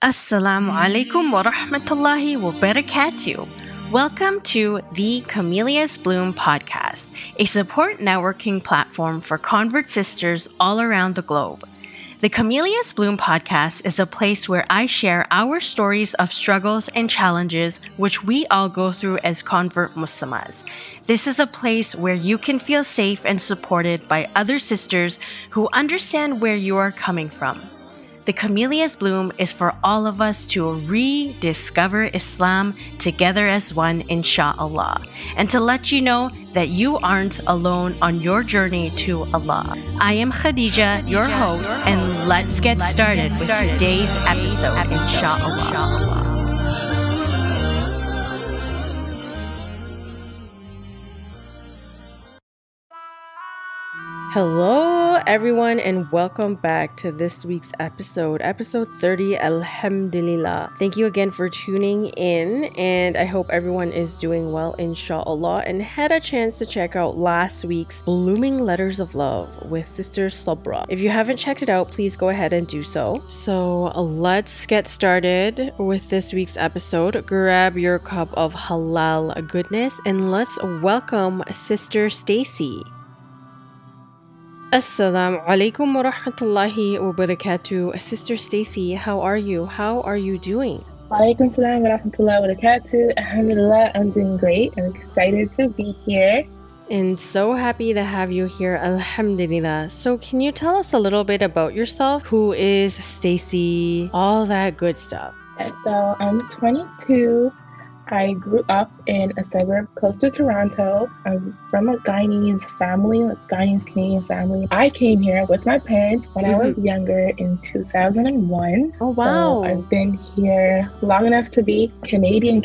Assalamualaikum wa rahmatullahi wa barakatuh. Welcome to the Camellias Bloom podcast, a support networking platform for convert sisters all around the globe. The Camellias Bloom podcast is a place where I share our stories of struggles and challenges which we all go through as convert Muslimas. This is a place where you can feel safe and supported by other sisters who understand where you are coming from. The Camellias Bloom is for all of us to rediscover Islam together as one, inshallah, and to let you know that you aren't alone on your journey to Allah. I am Khadija, your host, and let's get started with today's episode, inshallah. Hello everyone and welcome back to this week's episode 30, alhamdulillah. Thank you again for tuning in, and I hope everyone is doing well, inshallah, and had a chance to check out last week's Blooming Letters of Love with Sister Sabra. If you haven't checked it out, please go ahead and do so. So let's get started with this week's episode. Grab your cup of halal goodness and let's welcome Sister Stacie. Assalamualaikum wa rahmatullahi wa barakatuh. Sister Stacie, how are you? How are you doing? Walaikum salam wa rahmatullahi wa barakatuh. Alhamdulillah, I'm doing great. I'm excited to be here. And so happy to have you here, alhamdulillah. So can you tell us a little bit about yourself? Who is Stacie? All that good stuff. So I'm 22. I grew up in a suburb close to Toronto. I'm from a Guyanese family, a Guyanese Canadian family. I came here with my parents when I was younger in 2001. Oh, wow. So I've been here long enough to be Canadian,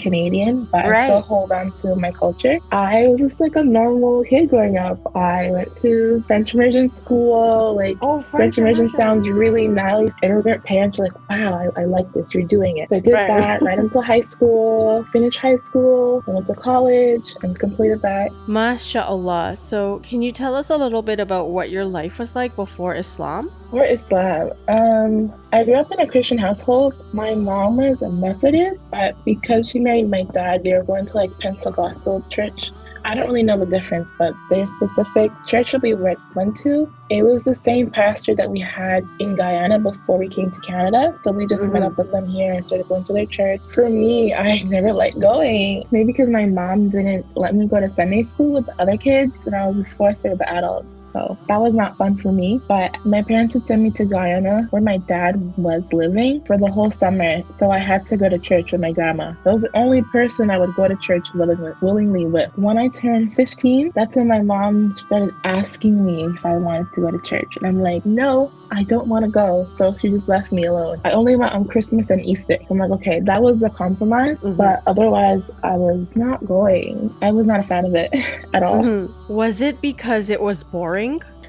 but I still hold on to my culture. I was just like a normal kid growing up. I went to French immersion school. French immersion sounds really nice. Immigrant parents are like, wow, I like this. You're doing it. So I did that right until high school, finished high school, I went to college and completed that. MashaAllah. So can you tell us a little bit about what your life was like before Islam? Before Islam, I grew up in a Christian household. My mom was a Methodist, but because she married my dad, they were going to Pentecostal church. I don't really know the difference, but their specific church that we went to, it was the same pastor that we had in Guyana before we came to Canada. So we just met up with them here and started going to their church. For me, I never liked going. Maybe because my mom didn't let me go to Sunday school with the other kids, and I was just forced with the adults. So that was not fun for me. But my parents would send me to Guyana, where my dad was living, for the whole summer. So I had to go to church with my grandma. That was the only person I would go to church willingly with. When I turned 15, that's when my mom started asking me if I wanted to go to church. And I'm like, no, I don't want to go. So she just left me alone. I only went on Christmas and Easter. So I'm like, okay, that was a compromise. But otherwise, I was not going. I was not a fan of it at all. Was it because it was boring?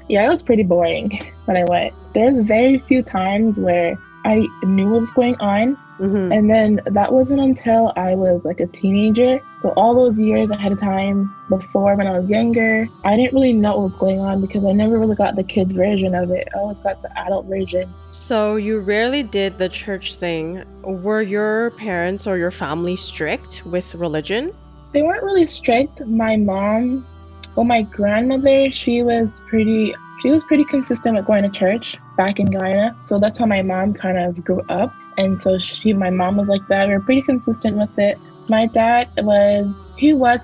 Yeah, it was pretty boring when I went. There's very few times where I knew what was going on. And then that wasn't until I was like a teenager. So all those years ahead of time before, when I was younger, I didn't really know what was going on because I never really got the kids version of it. I always got the adult version. So you rarely did the church thing. Were your parents or your family strict with religion? They weren't really strict. My mom, my grandmother, she was pretty consistent with going to church back in Guyana. So that's how my mom kind of grew up. And so my mom was like that. We were pretty consistent with it. My dad was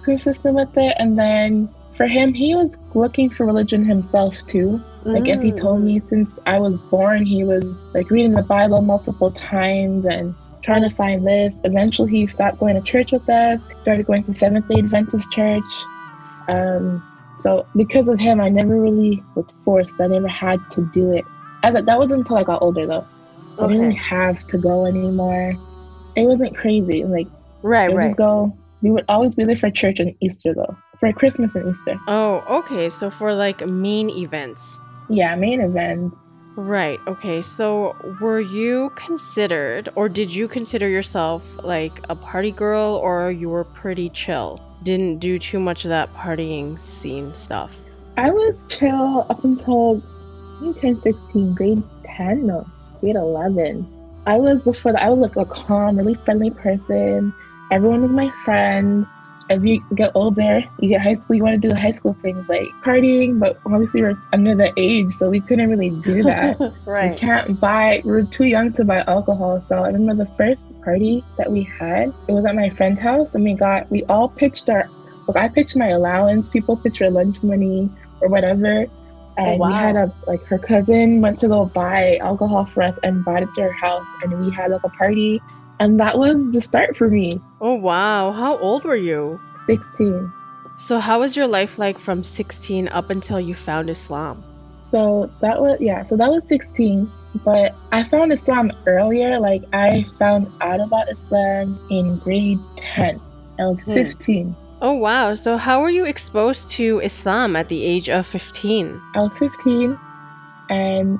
consistent with it. And then for him, he was looking for religion himself too. As he told me, since I was born, he was reading the Bible multiple times and trying to find this. Eventually, he stopped going to church with us. He started going to Seventh-day Adventist church. So because of him, I never really was forced. I never had to do it. That wasn't until I got older, though. I didn't really have to go anymore. It wasn't crazy. Just go. We would always be there for church and Easter, though. For Christmas and Easter. Oh, okay. So for main events. Yeah, main events. Right. Okay. So were you considered, or did you consider yourself a party girl, or you were pretty chill? Didn't do too much of that partying scene stuff? I was chill up until I turned 16, grade 10, no, grade 11. I was before that. I was like a calm, really friendly person. Everyone was my friend. As you get older, you get high school, you want to do high school things like partying, but obviously we're under the age, so we couldn't really do that. Right. We were too young to buy alcohol. So I remember the first party that we had, it was at my friend's house, and we all pitched I pitched my allowance, people pitched their lunch money or whatever. And wow. We had her cousin went to go buy alcohol for us and brought it to her house, and we had like a party. And that was the start for me. Oh, wow. How old were you? 16. So how was your life like from 16 up until you found Islam? So that was 16. But I found Islam earlier. Like, I found out about Islam in grade 10. I was 15. Oh, wow. So how were you exposed to Islam at the age of 15? I was 15, and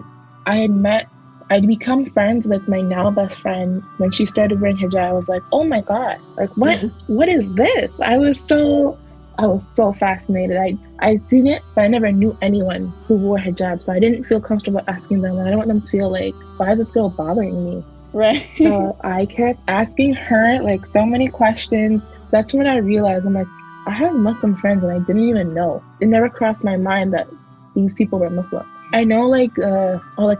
I'd become friends with my now best friend. When she started wearing hijab, I was like, oh my God, like what is this? I was so fascinated. I'd seen it, but I never knew anyone who wore hijab. So I didn't feel comfortable asking them. I don't want them to feel like, why is this girl bothering me? Right. So I kept asking her like so many questions. That's when I realized, I'm like, I have Muslim friends and I didn't even know. It never crossed my mind that these people were Muslim. I know like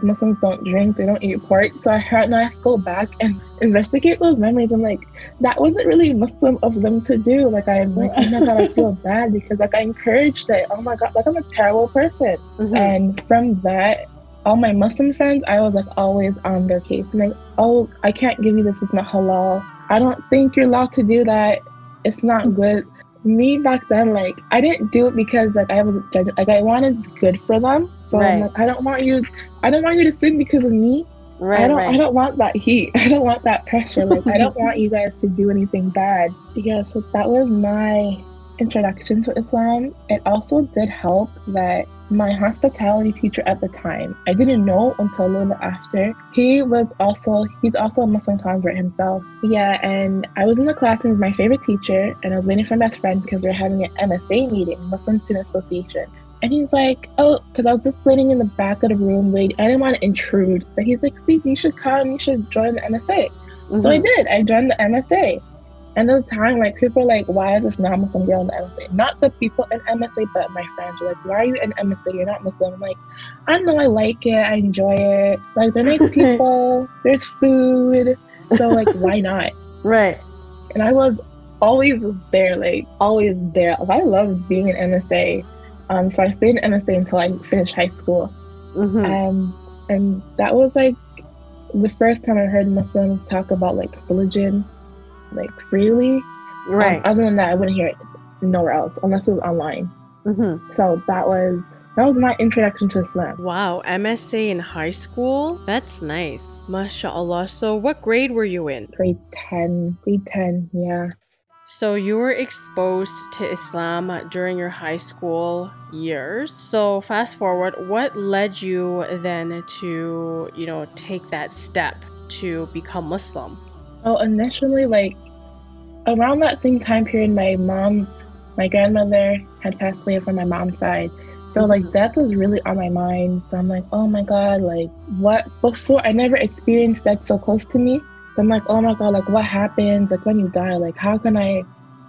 Muslims don't drink, they don't eat pork, so I have to go back and investigate those memories. I'm like, that wasn't really Muslim of them to do. Like, I'm like, oh my God, I feel bad because like I encouraged it. Oh my God, like I'm a terrible person. And from that, all my Muslim friends, I was like always on their case. And like, oh, I can't give you this, it's not halal. I don't think you're allowed to do that. It's not good. Me back then, like, I didn't do it because like I was like I wanted good for them. So I'm like, I don't want you to sin because of me. I don't want that heat. I don't want that pressure. Like, I don't want you guys to do anything bad. Yeah, so that was my introduction to Islam. It also did help that my hospitality teacher at the time, I didn't know until a little bit after. He's also a Muslim convert himself. Yeah, and I was in the classroom with my favorite teacher, and I was waiting for my best friend because they're having an MSA meeting, Muslim Student Association. And he's like, oh, because I was just sitting in the back of the room waiting. I didn't want to intrude. But he's like, Stacie, you should come. You should join the MSA. So I did. I joined the MSA. And at the time, like, people were like, why is this non-Muslim girl in the MSA? Not the people in MSA, but my friends were like, why are you in MSA? You're not Muslim. I'm like, I know, I like it. I enjoy it. Like, they're nice people. There's food. So, like, why not? Right. And I was always there. Like, I loved being in MSA. So I stayed in MSA until I finished high school. And that was like the first time I heard Muslims talk about like religion, like freely. Right. Other than that, I wouldn't hear it nowhere else unless it was online. So that was my introduction to Islam. Wow, MSA in high school? That's nice. MashaAllah. So what grade were you in? Grade 10, yeah. So you were exposed to Islam during your high school years. So fast forward, what led you then to, take that step to become Muslim? So initially, like, around that same time period, my grandmother had passed away from my mom's side. So like death was really on my mind. So I'm like, oh my God, like before I never experienced that so close to me. So I'm like, oh my God, like what happens? Like when you die, like how can I,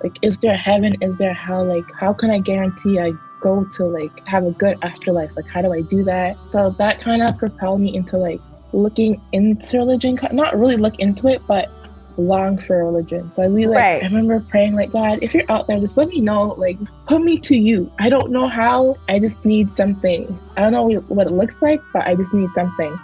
like, is there heaven? Is there hell? Like, how can I guarantee I go to like have a good afterlife? Like, how do I do that? So that kind of propelled me into like looking into religion, not really look into it, but long for religion. So I remember praying like, God, if you're out there, just let me know, like put me to you. I don't know how, I just need something. I don't know what it looks like, but I just need something.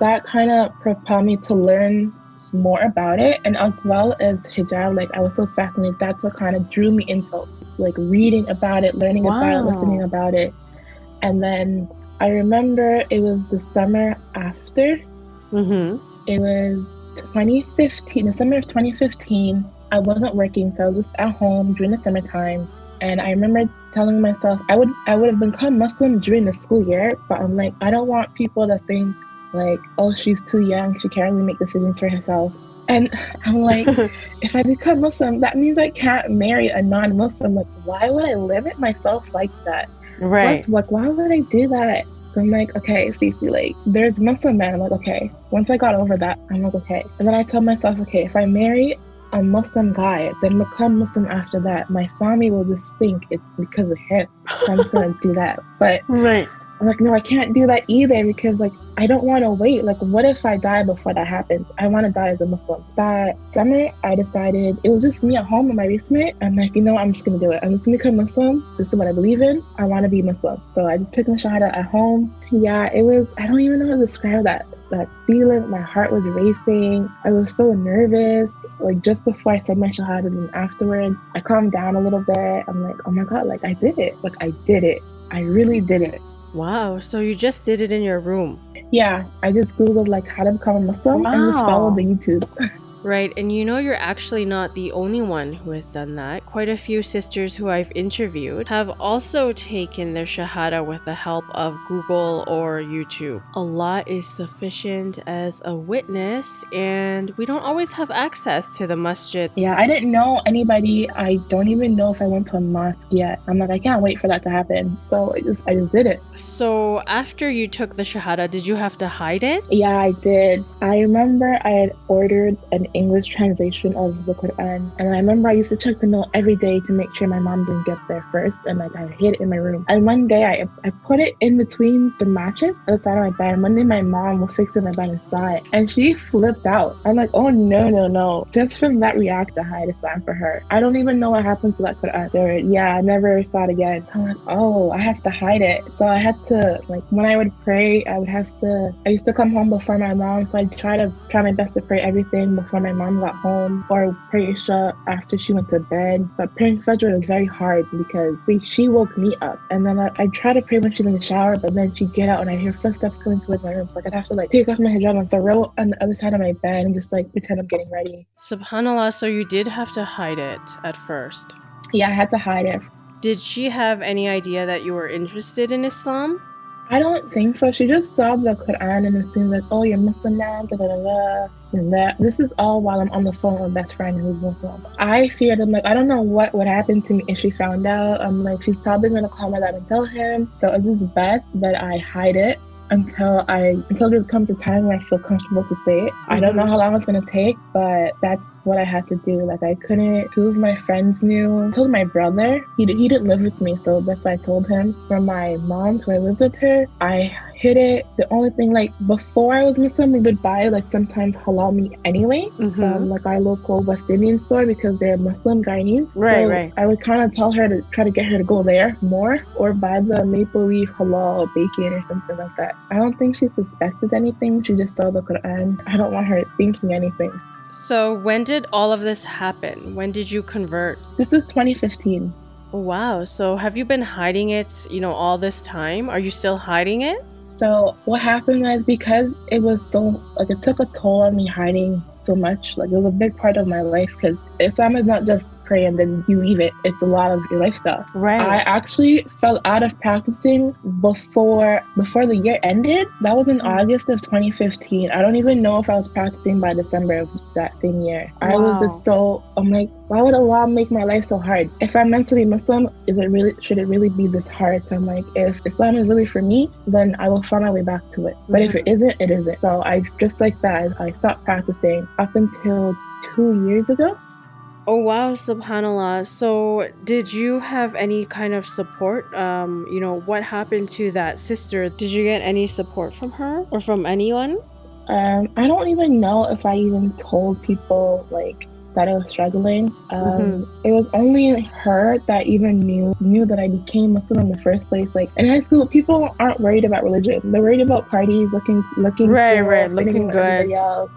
That kind of propelled me to learn more about it, and as well as hijab. Like I was so fascinated. That's what kind of drew me into like reading about it, learning about it, listening about it. And then I remember it was the summer after. It was 2015, the summer of 2015. I wasn't working, so I was just at home during the summertime. And I remember telling myself I would have become Muslim during the school year, but I'm like, I don't want people to think like, oh, she's too young, she can't really make decisions for herself. And I'm like, if I become Muslim, that means I can't marry a non-Muslim. Like, why would I limit myself like that? Right. Why would I do that? So I'm like, okay, Stacie, like, there's Muslim men. I'm like, okay. Once I got over that, I'm like, okay. And then I told myself, okay, if I marry a Muslim guy, then become Muslim after that, my family will just think it's because of him. So I'm just gonna do that. But Right. I'm like, no, I can't do that either because, like, I don't want to wait. Like, what if I die before that happens? I want to die as a Muslim. That summer, I decided, it was just me at home in my basement. I'm like, you know what? I'm just going to do it. I'm just going to become Muslim. This is what I believe in. I want to be Muslim. So I just took my shahada at home. Yeah, it was, I don't even know how to describe that feeling. My heart was racing. I was so nervous. Like, just before I said my shahada and afterwards, I calmed down a little bit. I'm like, oh my God, like, I did it. Like, I did it. I really did it. Wow, so you just did it in your room? Yeah, I just Googled like how to become a Muslim and just followed the YouTube. Right, and you know you're actually not the only one who has done that. Quite a few sisters who I've interviewed have also taken their shahada with the help of Google or YouTube. Allah is sufficient as a witness, and we don't always have access to the masjid. Yeah, I didn't know anybody. I don't even know if I went to a mosque yet. I'm like, I can't wait for that to happen. So I just did it. So after you took the shahada, did you have to hide it? Yeah, I did. I remember I had ordered an English translation of the Quran, and I remember I used to check the mail every day to make sure my mom didn't get there first, and like I hid it in my room. And one day I put it in between the mattress on the side of my bed, and one day my mom was fixing my bed inside, and she flipped out. I'm like, oh no. Just from that react to hide Islam for her. I don't even know what happened to that Quran. Yeah, I never saw it again. I'm like, oh, I have to hide it. So I had to, like, when I would pray, I used to come home before my mom, so I'd try my best to pray everything before my mom got home, or pray Isha after she went to bed. But praying Fajr was very hard because she woke me up, and then I'd try to pray when she's in the shower, but then she'd get out and I'd hear footsteps coming towards my room, so like I'd have to like take off my hijab and throw it on the other side of my bed and just like pretend I'm getting ready. Subhanallah, so you did have to hide it at first. Yeah, I had to hide it. Did she have any idea that you were interested in Islam? I don't think so. She just saw the Quran and it seemed like, oh, you're Muslim now, and that. This is all while I'm on the phone with my best friend who's Muslim. I feared, I'm like, I don't know what would happen to me if she found out. I'm like, she's probably going to call my dad and tell him. So it is best that I hide it until there comes a time where I feel comfortable to say it. I don't know how long it's gonna take, but that's what I had to do. Like, I couldn't. Two of my friends knew. I told my brother. He didn't live with me, so that's why I told him. From my mom, who I lived with her, I hid it. The only thing, like, before I was Muslim, we would buy like sometimes halal meat anyway from like our local West Indian store because they're Muslim Guyanese. Right. I would kind of tell her to try to get her to go there more, or buy the maple leaf halal bacon or something like that. I don't think she suspected anything. She just saw the Quran. I don't want her thinking anything. So when did all of this happen? When did you convert? This is 2015. Oh, wow. So have you been hiding it, all this time? Are you still hiding it? So what happened was, because it was so, like, it took a toll on me hiding so much. Like, it was a big part of my life because Islam is not just pray and then you leave it. It's a lot of your lifestyle. Right. I actually fell out of practicing before the year ended. That was in August of 2015. I don't even know if I was practicing by December of that same year. Wow. I was just I'm like, why would Allah make my life so hard? If I'm meant to be Muslim, should it really be this hard? So I'm like, if Islam is really for me, then I will find my way back to it. But if it isn't, it isn't. So I just like that, I stopped practicing up until 2 years ago. Oh, wow, subhanallah. So did you have any kind of support? What happened to that sister? Did you get any support from her or from anyone? I don't even know if I even told people like that I was struggling. It was only her that even knew that I became Muslim in the first place. Like, in high school, people aren't worried about religion. They're worried about parties, looking right, cool, looking good. Everybody else.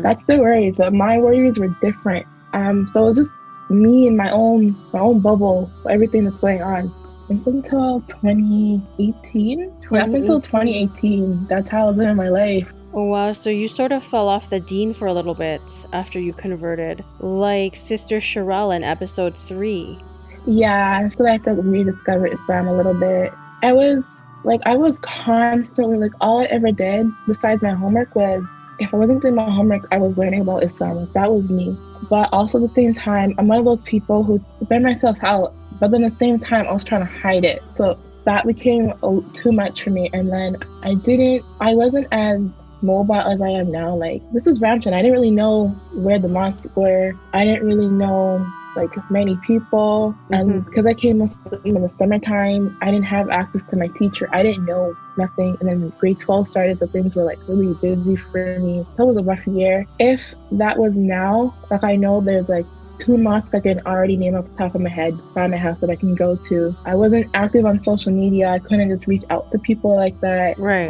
That's their worries, but my worries were different. So it was just me and my own bubble, everything that's going on. Up until 2018. Yeah, up until 2018. That's how I was living my life. Oh, wow. So you sort of fell off the deen for a little bit after you converted, like Sister Sherelle in episode 3. Yeah, I feel like I had to rediscover Islam a little bit. I was constantly, like, all I ever did besides my homework was, if I wasn't doing my homework, I was learning about Islam. Like, that was me. But also at the same time, I'm one of those people who burn myself out. But then at the same time, I was trying to hide it. So that became too much for me. And then I wasn't as mobile as I am now. Like, this is Brampton. I didn't really know where the mosques were. I didn't really know like many people. And because I came Muslim in the summertime, I didn't have access to my teacher. I didn't know nothing. And then grade 12 started, so things were like really busy for me. That was a rough year. If that was now, like, I know there's like 2 mosques I can already name off the top of my head by my house that I can go to. I wasn't active on social media. I couldn't just reach out to people like that. Right.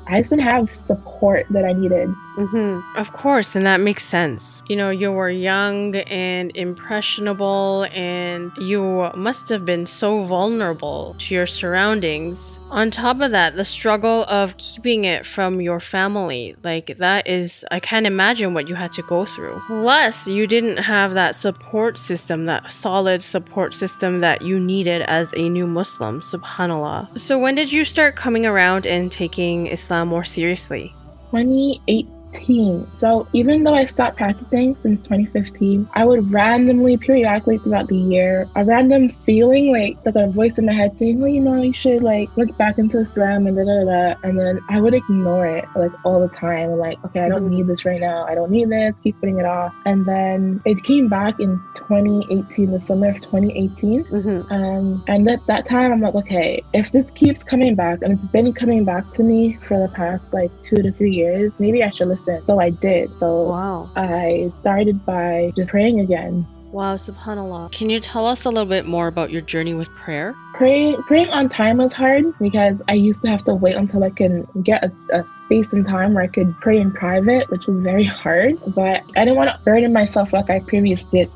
I just didn't have support that I needed. Of course, and that makes sense. You know, you were young and impressionable, and you must have been so vulnerable to your surroundings. On top of that, the struggle of keeping it from your family, like, that is, I can't imagine what you had to go through. Plus, you didn't have that support system, that solid support system that you needed as a new Muslim, subhanAllah. So when did you start coming around and taking Islam more seriously? 2018. So even though I stopped practicing since 2015, I would randomly, periodically throughout the year, a random feeling like a voice in my head saying, well, you know, you should like look back into Islam and da. And then I would ignore it like all the time. I'm like, okay, I don't need this right now. I don't need this. Keep putting it off. And then it came back in 2018, the summer of 2018. And at that time, I'm like, okay, if this keeps coming back, and it's been coming back to me for the past like 2 to 3 years, maybe I should listen. So I did. So wow. I started by just praying again. Wow, subhanAllah. Can you tell us a little bit more about your journey with prayer? Praying on time was hard because I used to have to wait until I can get a space and time where I could pray in private, which was very hard. But I didn't want to burden myself like I previously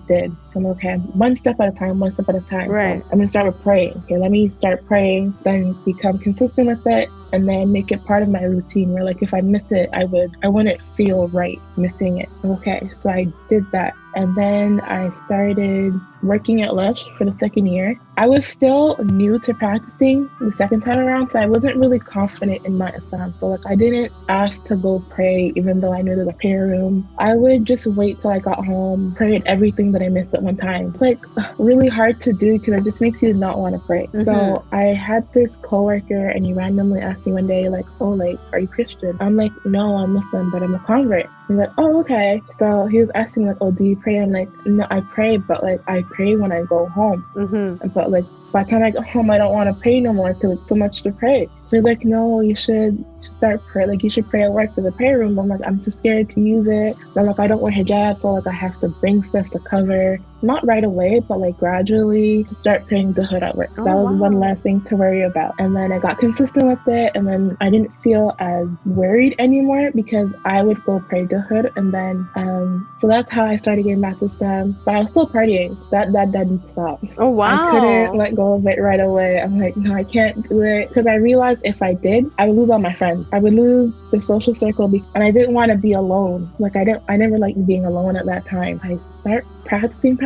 did. So I'm okay, one step at a time. Right. So I'm going to start with praying. Okay, let me start praying, then become consistent with it, and then make it part of my routine where, like, if I miss it, I wouldn't feel right missing it. Okay, so I did that. And then I started working at Lush for the second year. I was still new to practicing the second time around, so I wasn't really confident in my Islam. So like, I didn't ask to go pray, even though I knew there's a prayer room. I would just wait till I got home, pray at everything that I missed at one time. It's like really hard to do because it just makes you not want to pray. So I had this coworker, and he randomly asked me one day, like, oh, like, are you Christian? I'm like, no, I'm Muslim, but I'm a convert. He's like, oh, okay. So he was asking, like, oh, do you pray? I'm like, no, I pray, but like, I pray when I go home. But like, by the time I go home, I don't want to pray no more because it's so much to pray. So he's like, no, you should start pray. Like, you should pray at work for the prayer room. I'm like, I'm too scared to use it. I'm like, I don't wear hijab, so like, I have to bring stuff to cover. Not right away, but like gradually to start praying duhur at work. That was one less thing to worry about. And then I got consistent with it, and then I didn't feel as worried anymore because I would go pray duhur, and then so that's how I started getting back to Islam. But I was still partying. That didn't stop. Oh wow! I couldn't let go of it right away. I'm like, no, I can't do it, because I realized if I did, I would lose all my friends. I would lose the social circle, and I didn't want to be alone. Like, I never liked being alone at that time. I start practicing.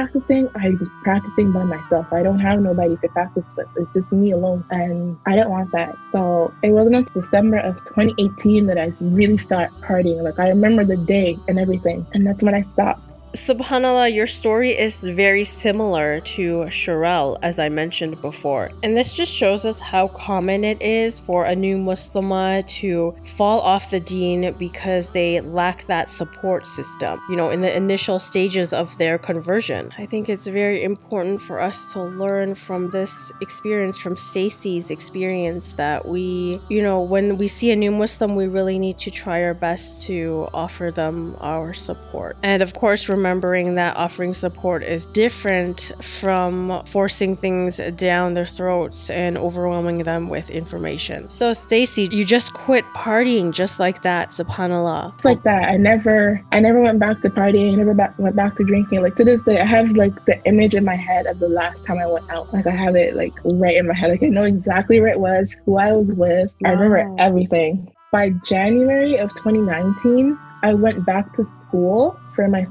I was practicing by myself. I don't have nobody to practice with. It's just me alone, and I didn't want that. So it wasn't until December of 2018 that I really started partying. Like, I remember the day and everything, and that's when I stopped. SubhanAllah, your story is very similar to Sherelle, as I mentioned before. And this just shows us how common it is for a new Muslimah to fall off the deen because they lack that support system, you know, in the initial stages of their conversion. I think it's very important for us to learn from this experience, from Stacie's experience, that we, you know, when we see a new Muslim, we really need to try our best to offer them our support. And of course, remembering that offering support is different from forcing things down their throats and overwhelming them with information. So Stacie, you just quit partying just like that, subhanAllah. It's like that. I never went back to partying. I never went back to drinking. Like, to this day, I have like the image in my head of the last time I went out. Like, I have it like right in my head. Like, I know exactly where it was, who I was with. Wow. I remember everything. By January of 2019, I went back to school for my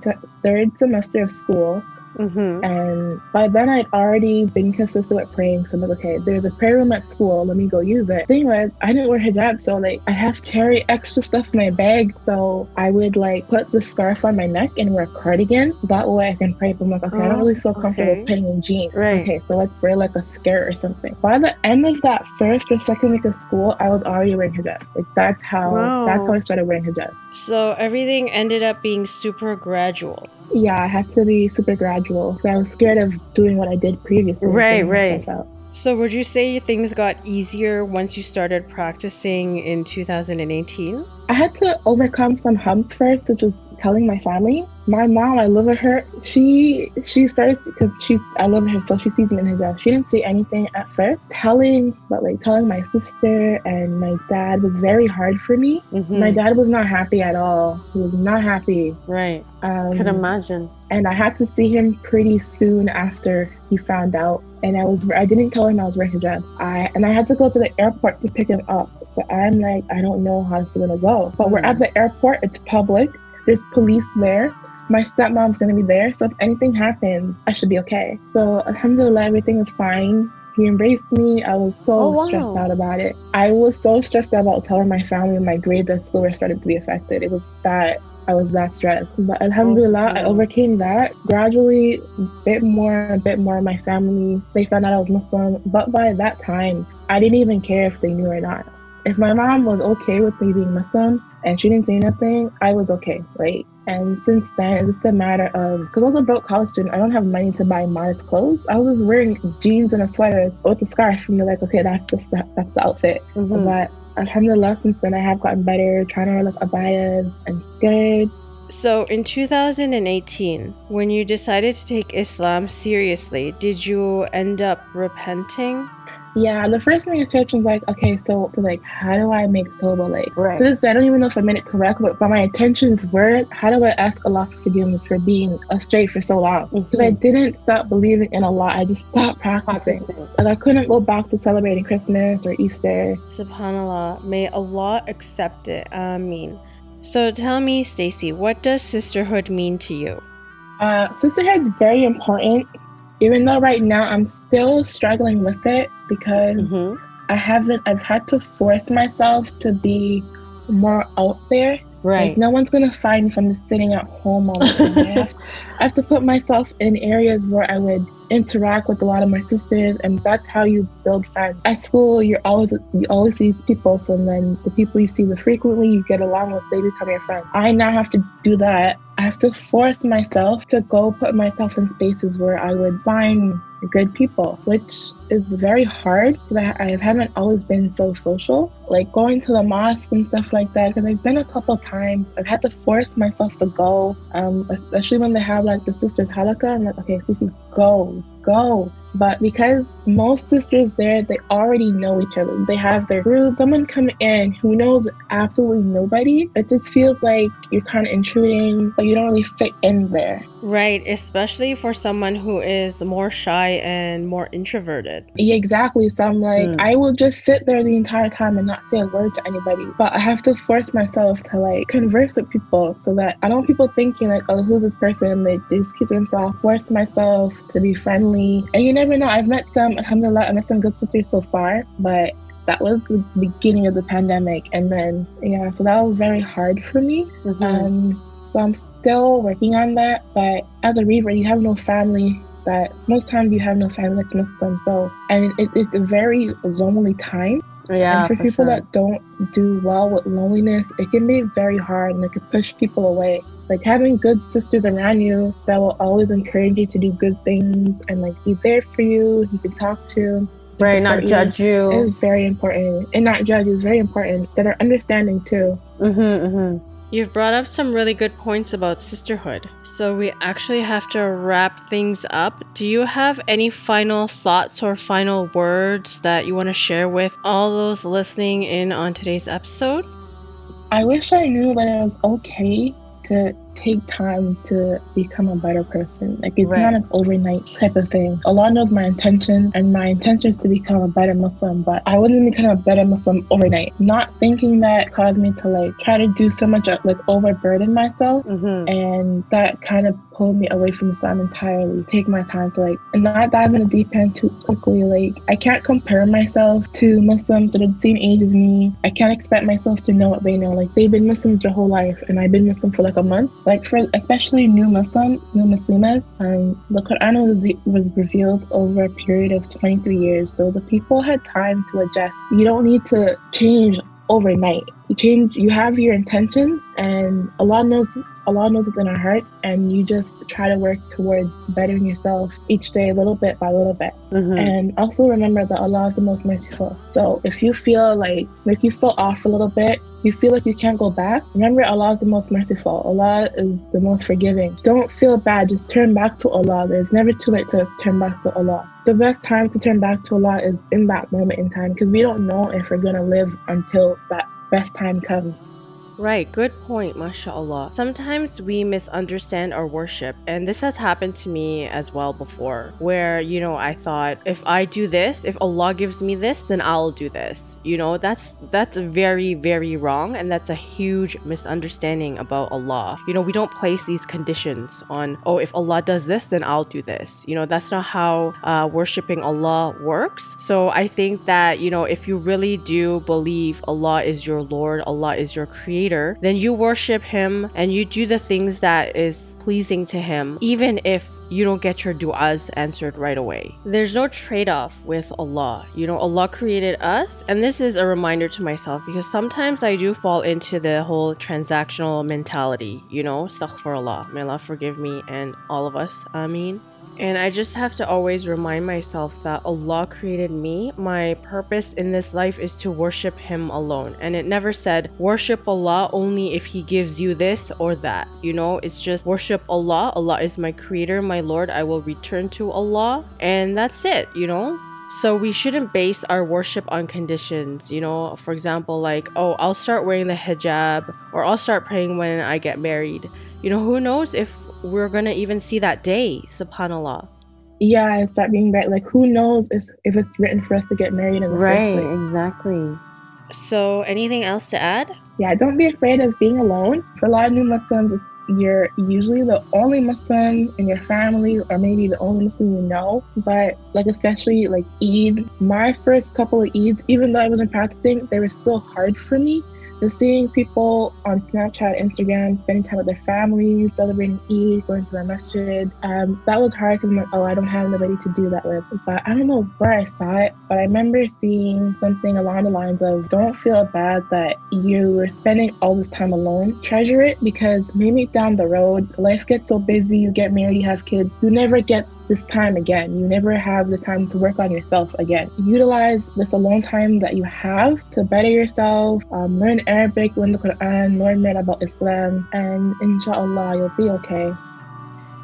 third semester of school. And by then I'd already been consistent with praying. So I'm like, okay, there's a prayer room at school. Let me go use it. Thing was, I didn't wear hijab. So like I have to carry extra stuff in my bag. So I would like put the scarf on my neck and wear a cardigan. That way I can pray. But I'm like, okay, I don't really feel comfortable putting in jeans. Okay, so let's wear like a skirt or something. By the end of that first or second week of school, I was already wearing hijab. Like that's how I started wearing hijab. So everything ended up being super gradual. Yeah, I had to be super gradual. I was scared of doing what I did previously. Right. So would you say things got easier once you started practicing in 2018? I had to overcome some humps first, which was telling my family. My mom, I live with her. She started because I live with her, so she sees me in hijab. She didn't say anything at first. Telling my sister and my dad was very hard for me. My dad was not happy at all. He was not happy. Right. Can imagine. And I had to see him pretty soon after he found out. And I didn't tell him I was wearing hijab. I had to go to the airport to pick him up. So I'm like, I don't know how it's gonna go. But we're at the airport. It's public. There's police there. My stepmom's gonna be there. So if anything happens, I should be okay. So alhamdulillah, everything was fine. He embraced me. I was so stressed out about it. I was so stressed out about telling my family my grades at school were starting to be affected. It was that. I was that stressed. But alhamdulillah, I overcame that. Gradually, a bit more, my family, they found out I was Muslim. But by that time, I didn't even care if they knew or not. If my mom was okay with me being Muslim and she didn't say nothing, I was okay, right? And since then, it's just a matter of, because I was a broke college student, I don't have money to buy modest clothes. I was just wearing jeans and a sweater with a scarf, and they're like, okay, that's the outfit. But alhamdulillah, since then I have gotten better, trying to wear like abayas and skirts. So in 2018, when you decided to take Islam seriously, did you end up repenting? Yeah, the first thing I searched was like, okay, so like, how do I make tawbah? Like, because I don't even know if I made it correct, but my intentions were, how do I ask Allah for forgiveness for being astray for so long? Because I didn't stop believing in Allah, I just stopped practicing. Like, I couldn't go back to celebrating Christmas or Easter. Subhanallah, may Allah accept it. Ameen. So tell me, Stacie, what does sisterhood mean to you? Sisterhood is very important. Even though right now I'm still struggling with it because I've had to force myself to be more out there. Right. Like, no one's going to find me from just sitting at home all the time. I have to put myself in areas where I would interact with a lot of my sisters, and that's how you build friends. At school, you always see these people, so then the people you see frequently, you get along with, they become your friends. I now have to do that. I have to force myself to go put myself in spaces where I would find good people, which is very hard because I haven't always been so social. Like going to the mosque and stuff like that, because I've been a couple times. I've had to force myself to go, especially when they have like the sisters halakha. I'm like, okay, Sissy, go. But because most sisters there, they already know each other. They have their group. Someone come in who knows absolutely nobody. It just feels like you're kind of intruding, but you don't really fit in there. Right, especially for someone who is more shy and more introverted. Yeah, exactly. So I'm like, I will just sit there the entire time and not say a word to anybody. But I have to force myself to like converse with people so that I don't want people thinking like, oh, who's this person? They just keep themselves. Force myself to be friendly. And you never know. I've met some, alhamdulillah, I met some good sisters so far, but that was the beginning of the pandemic. And then, so that was very hard for me. So I'm still working on that. But as a revert, you have no family. That most times you have no family that's Muslim. So, and it's a very lonely time. Yeah, and for people that don't do well with loneliness, it can be very hard and it can push people away. Like having good sisters around you that will always encourage you to do good things and like be there for you, you can talk to. Right, not judge you. It is very important. And not judge is very important. That are understanding too. You've brought up some really good points about sisterhood. So we actually have to wrap things up. Do you have any final thoughts or final words that you want to share with all those listening in on today's episode? I wish I knew that it was okay to take time to become a better person. Like it's not an overnight type of thing. Allah knows my intention, and my intention is to become a better Muslim, but I wouldn't become a better Muslim overnight. Not thinking that caused me to like try to do so much, like overburden myself, and that kind of pulled me away from Islam entirely. Take my time to like, and not dive in the deep end too quickly. Like I can't compare myself to Muslims that are the same age as me. I can't expect myself to know what they know. Like they've been Muslims their whole life, and I've been Muslim for like a month. Like for especially new Muslimas, the Quran was revealed over a period of 23 years. So the people had time to adjust. You don't need to change overnight. You have your intentions, and Allah knows what's in our hearts, and you just try to work towards bettering yourself each day, little bit by little bit. And also remember that Allah is the most merciful. So if you feel like you feel off a little bit, you feel like you can't go back, remember Allah is the most merciful. Allah is the most forgiving. Don't feel bad, just turn back to Allah. There's never too late to turn back to Allah. The best time to turn back to Allah is in that moment in time, because we don't know if we're going to live until that best time comes. Right, good point, mashallah. Sometimes we misunderstand our worship, and this has happened to me as well before, where, I thought, if I do this, if Allah gives me this, then I'll do this. That's very, very wrong, and that's a huge misunderstanding about Allah. We don't place these conditions on, if Allah does this, then I'll do this. That's not how worshiping Allah works. So I think that, if you really do believe Allah is your Lord, Allah is your Creator, then you worship Him and you do the things that is pleasing to Him, even if you don't get your du'as answered right away. There's no trade-off with Allah. Allah created us, and this is a reminder to myself, because sometimes I do fall into the whole transactional mentality, astaghfirullah, may Allah forgive me and all of us, ameen. And I just have to always remind myself that Allah created me. My purpose in this life is to worship Him alone. And it never said, worship Allah only if He gives you this or that. It's just worship Allah. Allah is my creator, my Lord. I will return to Allah. And that's it, So we shouldn't base our worship on conditions, for example, like, I'll start wearing the hijab, or I'll start praying when I get married. Who knows if we're gonna even see that day, subhanallah. Yeah, it's that being right. Like, who knows if it's written for us to get married in the first place. Right, exactly. So anything else to add? Yeah, don't be afraid of being alone. For a lot of new Muslims, you're usually the only Muslim in your family, or maybe the only Muslim you know. But especially Eid, my first couple of Eids, even though I wasn't practicing, they were still hard for me. Just seeing people on Snapchat, Instagram, spending time with their families, celebrating Eid, going to the masjid, that was hard, because I'm like, I don't have nobody to do that with. But I don't know where I saw it, but I remember seeing something along the lines of, don't feel bad that you were spending all this time alone. Treasure it, because maybe down the road, life gets so busy, you get married, you have kids, you never get this time again. You never have the time to work on yourself again. Utilize this alone time that you have to better yourself, learn Arabic, learn the Quran, learn more about Islam, and inshallah you'll be okay.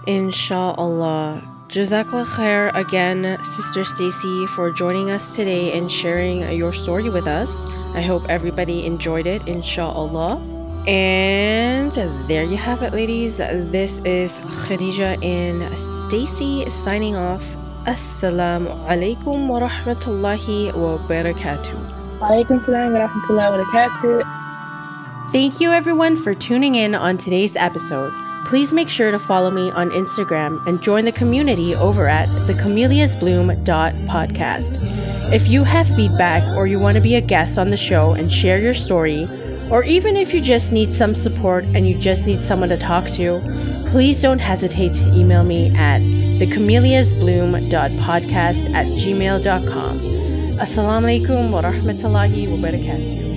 Inshallah. Jazakallah khair again, Sister Stacie, for joining us today and sharing your story with us. I hope everybody enjoyed it, inshallah. And there you have it, ladies. This is Khadija and Stacie signing off. Assalamualaikum wa rahmatullahi wa barakatuh. Walaikum salam wa rahmatullahi wa barakatuh. Thank you everyone for tuning in on today's episode. Please make sure to follow me on Instagram and join the community over at thecamelliasbloom.podcast. If you have feedback, or you want to be a guest on the show and share your story, or even if you just need some support and you just need someone to talk to, please don't hesitate to email me at thecamelliasbloom.podcast@gmail.com. Assalamualaikum wa rahmatullahi wa barakatuh.